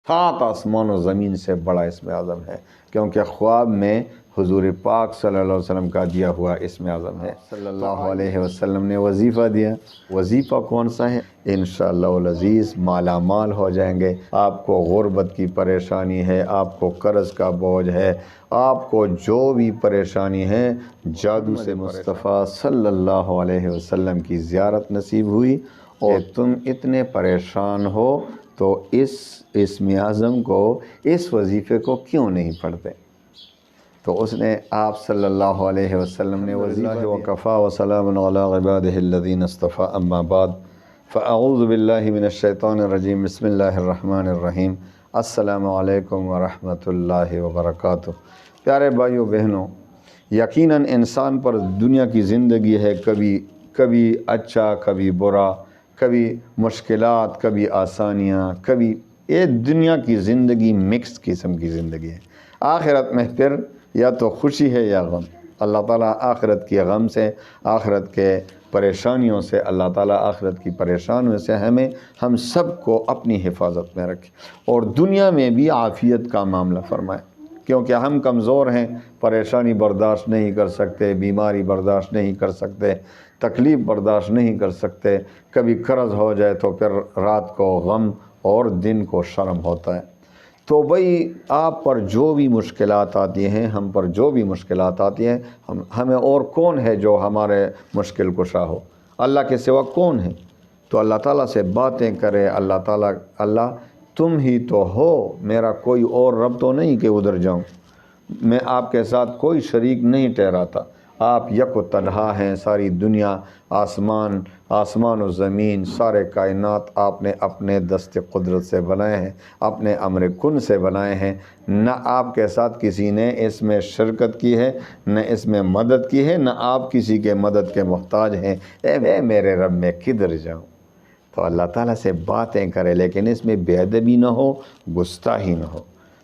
سات آسمان و زمین سے بڑا اسم اعظم ہے، کیونکہ خواب میں حضور پاک صلی اللہ علیہ وسلم کا دیا ہوا اسم اعظم ہے۔ صلی اللہ علیہ وسلم نے وظیفہ دیا۔ وظیفہ کون سا ہے؟ انشاءاللہ العزیز مالا مال ہو جائیں گے۔ آپ کو غربت کی پریشانی ہے، آپ کو قرض کا بوجھ ہے، آپ کو جو بھی پریشانی ہے، جادو سے مصطفیٰ صلی اللہ علیہ وسلم کی زیارت نصیب ہوئی اور تم اتنے پریشان ہو تو اس اسم اعظم کو، اس وظیفے کو کیوں نہیں پڑھتے؟ تو اس نے آپ صلی اللہ علیہ وسلم نے وظیفہ وکفا وسلام علی عبادہ الذین اصطفیٰ اما بعد فاعوذ باللہ من الشیطان الرجیم بسم اللہ الرحمن الرحیم السلام علیکم ورحمۃ اللہ وبرکاتہ۔ پیارے بھائیو بہنوں، یقیناً انسان پر دنیا کی زندگی ہے، کبھی اچھا، کبھی برا، کبھی مشکلات، کبھی آسانیاں، کبھی یہ دنیا کی زندگی مکس قسم کی زندگی ہے۔ آخرت میں پھر یا تو خوشی ہے یا غم۔ اللہ تعالیٰ آخرت کی غم سے، آخرت کے پریشانیوں سے، اللہ تعالیٰ آخرت کی پریشانیوں سے ہم سب کو اپنی حفاظت میں رکھے اور دنیا میں بھی عافیت کا معاملہ فرمائے، کیونکہ ہم کمزور ہیں، پریشانی برداشت نہیں کر سکتے، بیماری برداشت نہیں کر سکتے، تکلیف برداشت نہیں کر سکتے، کبھی قرض ہو جائے تو پھر رات کو غم اور دن کو شرم ہوتا ہے۔ تو بھئی آپ پر جو بھی مشکلات آتی ہیں، ہم پر جو بھی مشکلات آتی ہیں، ہمیں اور کون ہے جو ہمارے مشکل کشا ہو؟ اللہ کے سوا کون ہے؟ تو اللہ تعالیٰ سے باتیں کرے۔ اللہ تم ہی تو ہو، میرا کوئی اور رب تو نہیں کہ ادھر جاؤں، میں آپ کے ساتھ کوئی شریک نہیں ٹھہراتا، آپ یک و تنہا ہیں۔ ساری دنیا، آسمان و زمین، سارے کائنات آپ نے اپنے دست قدرت سے بنائے ہیں، اپنے امر کن سے بنائے ہیں۔ نہ آپ کے ساتھ کسی نے اس میں شرکت کی ہے، نہ اس میں مدد کی ہے، نہ آپ کسی کے مدد کے محتاج ہیں۔ اے میرے رب، میں کدھر جاؤں؟ تو اللہ تعالیٰ سے باتیں کرے، لیکن اس میں بے ادبی نہ ہو، گستاخی نہ ہو۔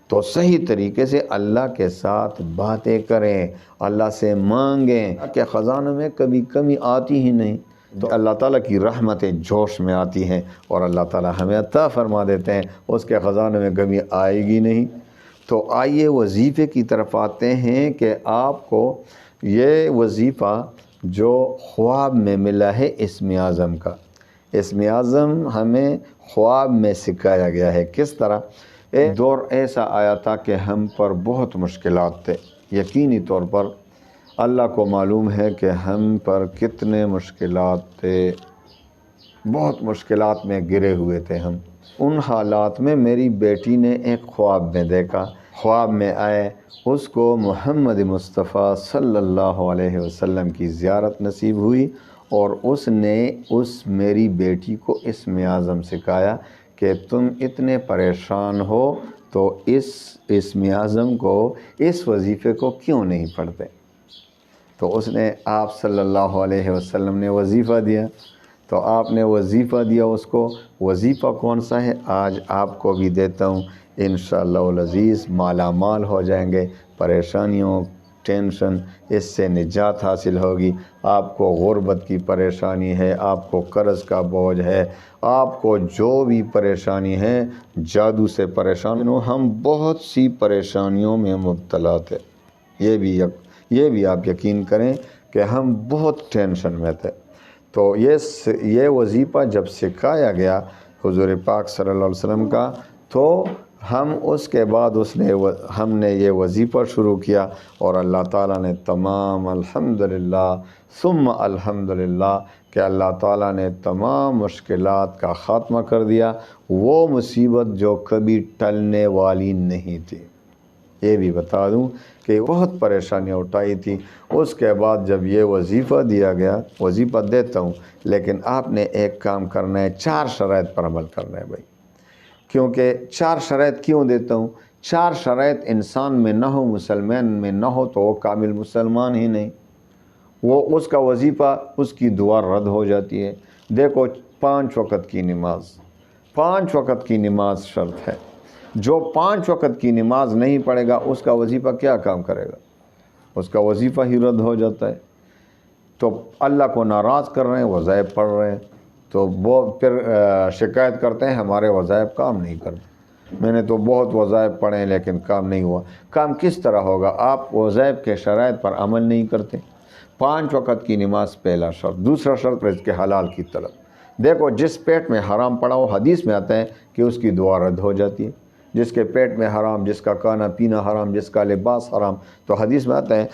تو صحیح طریقے سے اللہ کے ساتھ باتیں کریں، اللہ سے مانگیں کہ خزانوں میں کبھی کمی آتی ہی نہیں، تو اللہ تعالیٰ کی رحمتیں جوش میں آتی ہیں اور اللہ تعالیٰ ہمیں عطا فرما دیتے ہیں، اس کے خزانوں میں کمی آئے گی نہیں۔ تو آئیے وظیفے کی طرف آتے ہیں کہ آپ کو یہ وظیفہ جو خواب میں ملا ہے اسم اعظم کا، اسم اعظم ہمیں خواب میں سکھایا گیا ہے۔ کس طرح؟ ایک دور ایسا آیا تھا کہ ہم پر بہت مشکلات تھے، یقینی طور پر اللہ کو معلوم ہے کہ ہم پر کتنے مشکلات تھے، بہت مشکلات میں گرے ہوئے تھے ہم۔ ان حالات میں میری بیٹی نے ایک خواب میں دیکھا، خواب میں آئے، اس کو محمد مصطفیٰ صلی اللہ علیہ وسلم کی زیارت نصیب ہوئی اور اس نے میری بیٹی کو اسم اعظم سکھایا کہ تم اتنے پریشان ہو تو اس اسم اعظم کو، اس وظیفے کو کیوں نہیں پڑھتے؟ تو اس نے آپ صلی اللہ علیہ وسلم نے وظیفہ دیا، تو آپ نے وظیفہ دیا اس کو۔ وظیفہ کون سا ہے؟ آج آپ کو بھی دیتا ہوں، انشاءاللہ العزیز مالا مال ہو جائیں گے، پریشانیوں، ٹینشن، اس سے نجات حاصل ہوگی۔ آپ کو غربت کی پریشانی ہے، آپ کو قرض کا بوجھ ہے، آپ کو جو بھی پریشانی ہے، جادو سے پریشان ہو، ہم بہت سی پریشانیوں میں مبتلا تھے، یہ بھی آپ یقین کریں کہ ہم بہت ٹینشن میں تھے۔ تو یہ وظیفہ جب سکھایا گیا حضور پاک صلی اللہ علیہ وسلم کا، تو ہم اس کے بعد ہم نے یہ وظیفہ شروع کیا اور اللہ تعالیٰ نے تمام الحمدللہ ثم الحمدللہ کہ اللہ تعالیٰ نے تمام مشکلات کا خاتمہ کر دیا، وہ مصیبت جو کبھی ٹلنے والی نہیں تھی۔ یہ بھی بتا دوں کہ بہت پریشانیاں اٹھائی تھی۔ اس کے بعد جب یہ وظیفہ دیا گیا، وظیفہ دیتا ہوں لیکن آپ نے ایک کام کرنا ہے، 4 شرائط پر عمل کرنا ہے بھائی۔ کیونکہ 4 شرائط کیوں دیتا ہوں؟ 4 شرائط انسان میں نہ ہو، مسلمان میں نہ ہو تو وہ کامل مسلمان ہی نہیں، وہ اس کا وظیفہ، اس کی دعا رد ہو جاتی ہے۔ دیکھو 5 وقت کی نماز، 5 وقت کی نماز شرط ہے، جو 5 وقت کی نماز نہیں پڑھے گا اس کا وظیفہ کیا کام کرے گا؟ اس کا وظیفہ ہی رد ہو جاتا ہے۔ تو اللہ کو ناراض کر رہے ہیں، وظائف پڑھ رہے ہیں، تو وہ پھر شکایت کرتے ہیں ہمارے وظائف کام نہیں کرتے۔ میں نے تو بہت وظائف پڑھے لیکن کام نہیں ہوا۔ کام کس طرح ہوگا؟ آپ وظائف کے شرائط پر عمل نہیں کرتے۔ 5 وقت کی نماز پہلا شرط۔ دوسرا شرط رزق حلال کی طلب۔ دیکھو جس پیٹ میں حرام پڑا ہو، حدیث میں آتا ہے کہ اس کی دعا رد ہو جاتی ہے۔ جس کے پیٹ میں حرام، جس کا کھانا پینا حرام، جس کا لباس حرام، تو حدیث میں آتا ہے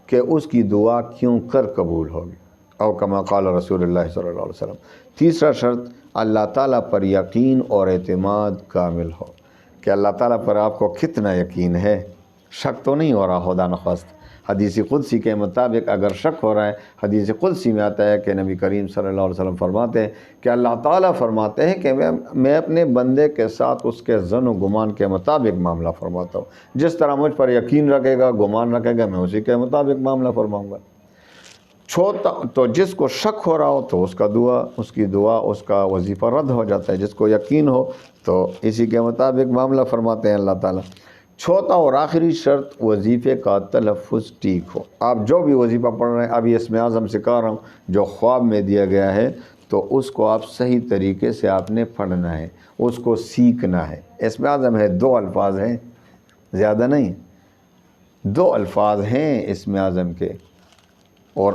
کہ اس کی دعا کیوں کر قبول ہوگی، او کما قال رسول اللہ صلی اللہ علیہ وسلم۔ تیسرا شرط اللہ تعالیٰ پر یقین اور اعتماد کامل ہو، کہ اللہ تعالیٰ پر آپ کو کتنا یقین ہے، شک تو نہیں ہو رہا خدا نخواست۔ حدیث قدسی کے مطابق اگر شک ہو رہا ہے، حدیث قدسی میں آتا ہے کہ نبی کریم صلی اللہ علیہ وسلم فرماتے ہیں کہ اللہ تعالیٰ فرماتے ہیں کہ میں اپنے بندے کے ساتھ اس کے ظن و گمان کے مطابق معاملہ فرماتا ہوں۔ جس طرح مجھ پر یقین رکھے گا، گمان رکھے گا، میں اسی کے مطابق معاملہ فرماؤں گا۔ تو جس کو شک ہو رہا ہو تو اس کی دعا اس کا وظیفہ رد ہو جاتا ہے۔ جس کو یقین ہو تو اسی کے مطابق معاملہ فرماتے ہیں اللہ تعالیٰ۔ چوتھا اور آخری شرط، وظیفے کا تلفظ ٹھیک ہو۔ آپ جو بھی وظیفہ پڑھ رہے ہیں، ابھی اسم اعظم سکھا رہا ہوں جو خواب میں دیا گیا ہے، تو اس کو آپ صحیح طریقے سے آپ نے پڑھنا ہے، اس کو سیکھنا ہے۔ اسم اعظم ہے، 2 الفاظ ہیں، زیادہ نہیں، 2 الفاظ ہیں اسم اعظم کے، اور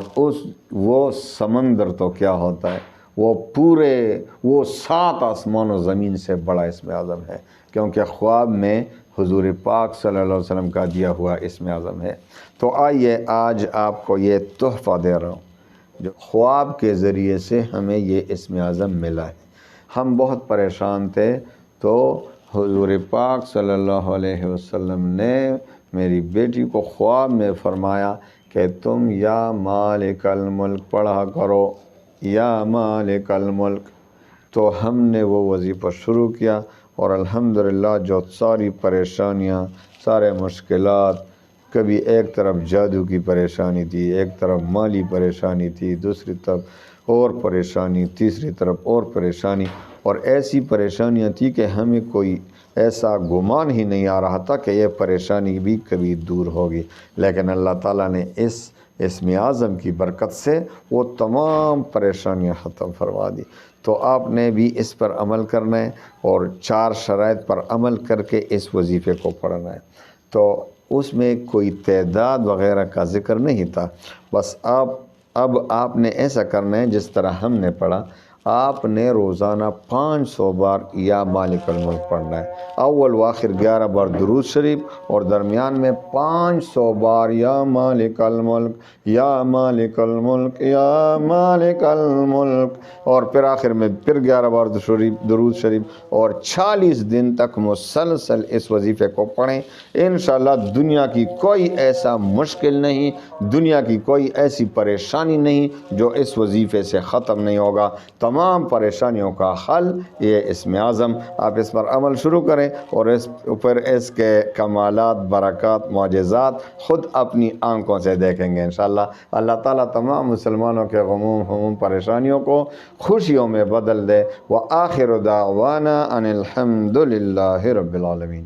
وہ سمندر تو کیا ہوتا ہے، وہ 7 آسمان و زمین سے بڑا اسم اعظم ہے، کیونکہ خواب میں حضور پاک صلی اللہ علیہ وسلم کا دیا ہوا اسم اعظم ہے۔ تو آئیے آج آپ کو یہ تحفہ دے رہا ہوں، جو خواب کے ذریعے سے ہمیں یہ اسم اعظم ملا ہے۔ ہم بہت پریشان تھے، تو حضور پاک صلی اللہ علیہ وسلم نے میری بیٹی کو خواب میں فرمایا کہ تم یا مالک الملک پڑھا کرو، یا مالک الملک۔ تو ہم نے وہ وظیفہ شروع کیا، اور الحمدللہ جو ساری پریشانیاں، سارے مشکلات، کبھی ایک طرف جادو کی پریشانی تھی، ایک طرف مالی پریشانی تھی، دوسری طرف اور پریشانی، تیسری طرف اور پریشانی، اور ایسی پریشانیاں تھی کہ ہمیں کوئی ایسا گمان ہی نہیں آ رہا تھا کہ یہ پریشانی بھی کبھی دور ہوگی۔ لیکن اللہ تعالیٰ نے اس اسم اعظم کی برکت سے وہ تمام پریشانیاں ختم فرما دی۔ تو آپ نے بھی اس پر عمل کرنا ہے، اور 4 شرائط پر عمل کر کے اس وظیفے کو پڑھنا ہے۔ تو اس میں کوئی تعداد وغیرہ کا ذکر نہیں تھا، بس اب آپ نے ایسا کرنا ہے جس طرح ہم نے پڑھا۔ آپ نے روزانہ 500 بار یا مالک الملک پڑھنا ہے، اول و آخر 11 بار درود شریف، اور درمیان میں 500 بار یا مالک الملک، یا مالک الملک، یا مالک الملک، اور پھر آخر میں پھر 11 بار درود شریف، اور 40 دن تک مسلسل اس وظیفے کو پڑھیں۔ انشاءاللہ دنیا کی کوئی ایسا مشکل نہیں، دنیا کی کوئی ایسی پریشانی نہیں جو اس وظیفے سے ختم نہیں ہوگا۔ تمام پریشانیوں کا حل یہ اسم اعظم۔ آپ اس پر عمل شروع کریں، اور اس کے کمالات، برکات، معجزات خود اپنی آنکھوں سے دیکھیں گے انشاءاللہ۔ اللہ تعالیٰ تمام مسلمانوں کے غموم ہموم پریشانیوں کو خوشیوں میں بدل دے۔ وآخر دعوانا ان الحمد للہ رب العالمین۔